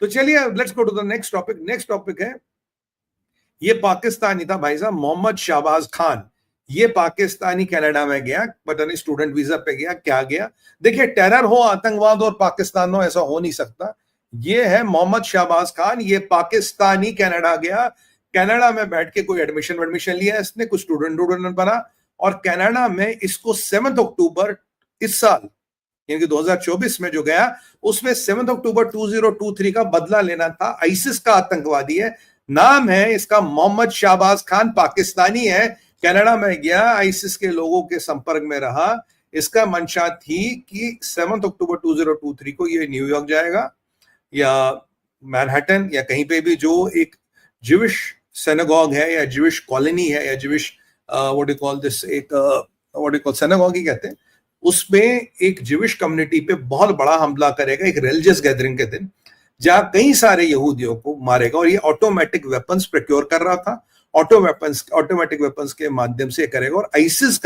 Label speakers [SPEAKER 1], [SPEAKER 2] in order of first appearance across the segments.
[SPEAKER 1] तो चलिए let's go to the next topic. Next topic है, ये पाकिस्तानी था भाई साहब, मोहम्मद शाहबाज खान। ये पाकिस्तानी कनाडा में गया, पता नहीं स्टूडेंट वीजा पे गया क्या गया। देखिए, टेरर हो, आतंकवाद और पाकिस्तान हो, ऐसा हो नहीं सकता। ये है मोहम्मद शाहबाज खान, ये पाकिस्तानी कनाडा गया। कनाडा में बैठ के कोई एडमिशन लिया इसने, कुछ स्टूडेंट बना, और कनाडा में इसको 7 अक्टूबर इस साल, यानी कि 2024 में जो गया, उसमें 7 अक्टूबर 2023 का बदला लेना था। आईसिस का आतंकवादी है, नाम है इसका मोहम्मद शाहबाज खान, पाकिस्तानी है, कनाडा में गया, आईसिस के लोगों के संपर्क में रहा। इसका मंशा थी कि 7 अक्टूबर 2023 को ये न्यूयॉर्क जाएगा या मैनहट्टन या कहीं पे भी जो एक ज्यूइश सिनेगॉग है या ज्यूइश कॉलोनी है या Jewish what do call this, एक व्हाट डू कॉल सिनेगॉग ही कहते हैं, उसमें एक ज्यूइश कम्युनिटी पे बहुत बड़ा हमला करेगा एक रिलीजियस गैदरिंग के दिन, जहां कई सारे यहूदियों को मारेगा। और ये ऑटोमेटिक वेपन्स प्रोक्योर कर रहा था, ऑटोमेटिक वेपन्स के माध्यम से करेगा। और आईसिस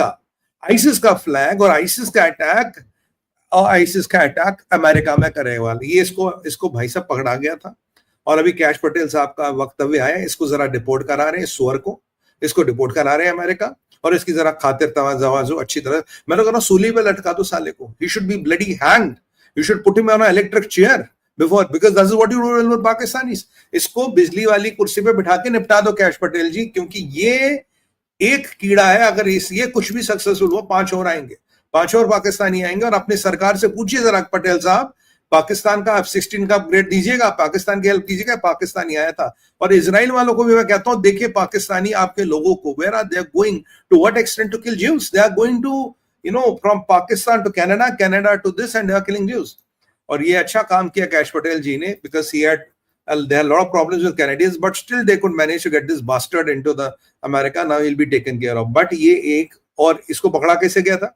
[SPEAKER 1] का फ्लैग और आईसिस का अटैक अमेरिका में करेगा वाले, ये इसको भाई साहब पकड़ा गया था। और अभी कैश पटेल साहब का वक्तव्य आया, इसको जरा डिपोर्ट करा रहे हैं, सुअर को इसको डिपोर्ट करा रहे हैं अमेरिका, और इसकी जरा खातिर तवाज़ो अच्छी तरह, मैं तो कह रहा हूं सूली पे लटका दो साले को, he should be bloody hanged, you should put him on electric chair before, because that is what you do with Pakistanis. इसको बिजली वाली कुर्सी पे बिठा के निपटा दो कैश पटेल जी, क्योंकि ये एक कीड़ा है। अगर ये कुछ भी सक्सेसफुल हुआ, 5 और आएंगे, 5 और पाकिस्तानी आएंगे। और अपनी सरकार से पूछिए जरा पटेल साहब, पाकिस्तान का F-16 का अपग्रेड दीजिएगा, पाकिस्तान की हेल्प कीजिएगा। पाकिस्तानी आया था। और इजराइल वालों को भी मैं कहता हूं, देखिए पाकिस्तानी आपके लोगों को, where are they are going, to what extent to kill Jews, they are going to from Pakistan to Canada to this, and they are killing Jews. और ये अच्छा काम किया कैश पटेल जी ने, because he had there are a lot of problems with Canadians, but still they could manage to get this bastard into the America. Now he'll be taken care of. But ये एक, और इसको पकड़ा कैसे गया था?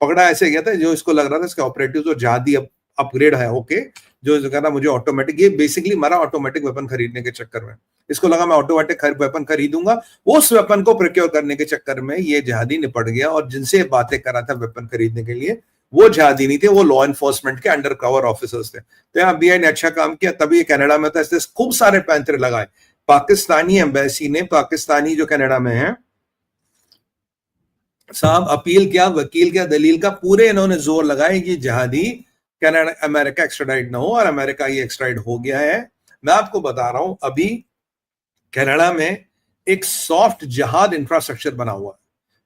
[SPEAKER 1] पकड़ा ऐसे गया था, जो इसको लग रहा था इसका ऑपरेटिव जो जहादी अपग्रेड है, ओके, जो कहना मुझे ऑटोमेटिक, ये बेसिकली मरा ऑटोमेटिक वेपन खरीदने के चक्कर में। इसको लगा मैं ऑटोमेटिक वेपन खरीदूंगा, उस वेपन को प्रोक्योर करने के चक्कर में ये जहादी निपट गया। और जिनसे बातें करा था वेपन खरीदने के लिए, वो जहादी नहीं थे, वो लॉ एनफोर्समेंट के अंडर कवर ऑफिसर्स थे। तो यहाँ बीआई ने अच्छा काम किया, तभी कनाडा में था, इसलिए खूब सारे पैंतरे लगाए। पाकिस्तानी एम्बेसी ने, पाकिस्तानी जो कनाडा में है साहब, अपील क्या, वकील क्या, दलील का, पूरे इन्होंने जोर लगाए कि जहादी कनाडा अमेरिका एक्स्ट्राडाइट ना हो, और अमेरिका ये एक्स्ट्राडाइट हो गया है। मैं आपको बता रहा हूं, अभी कनाडा में एक सॉफ्ट जहाद इंफ्रास्ट्रक्चर बना हुआ है,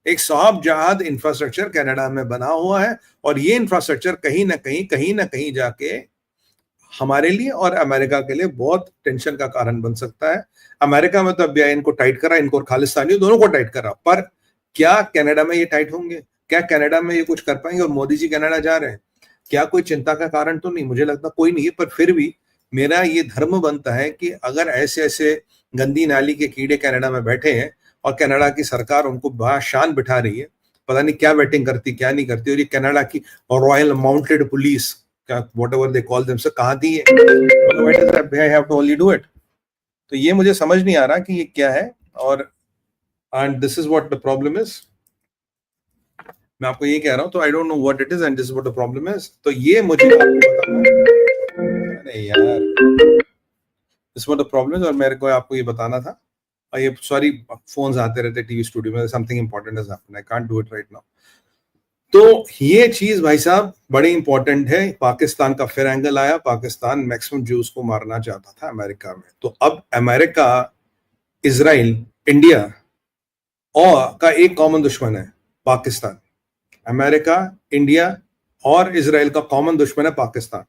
[SPEAKER 1] एक सॉफ्ट जहाद इंफ्रास्ट्रक्चर कनाडा में बना हुआ है। और ये इंफ्रास्ट्रक्चर कहीं ना कहीं जाके हमारे लिए और अमेरिका के लिए बहुत टेंशन का कारण बन सकता है। अमेरिका में तो अभी इनको टाइट करा, इनको और खालिस्तानी दोनों को टाइट करा, पर क्या कनाडा में ये टाइट होंगे? क्या कनाडा में ये कुछ कर पाएंगे? और मोदी जी कनाडा जा रहे हैं, क्या कोई चिंता का कारण तो नहीं? मुझे लगता कोई नहीं है, पर फिर भी मेरा ये धर्म बनता है कि अगर ऐसे गंदी नाली के कीड़े कनाडा में बैठे हैं और कनाडा की सरकार उनको बाशान बिठा रही है, पता नहीं क्या वेटिंग करती क्या नहीं करती, और ये कनाडा की रॉयल माउंटेड पुलिस, क्या व्हाटएवर दे कॉल देम, कहां थी ये? I have to only do it. तो ये मुझे समझ नहीं आ रहा कि ये क्या है, और and this is what the problem is. मैं आपको ये कह रहा हूं, तो I don't know what it is and this is what the problem is. तो ये मुझे अरे यार, this what the problem is, और मेरे को आपको ये बताना था। ये सॉरी, फोन्स आते रहते टीवी स्टूडियो में, something important has happened, I can't do it right now. तो ये चीज भाई साहब बड़ी इंपॉर्टेंट है। पाकिस्तान का फिर एंगल आया, पाकिस्तान मैक्सिमम ज्यूज को मारना चाहता था अमेरिका में। तो अब अमेरिका, इजराइल, इंडिया और का एक कॉमन दुश्मन है पाकिस्तान। अमेरिका, इंडिया और इजराइल का कॉमन दुश्मन है पाकिस्तान।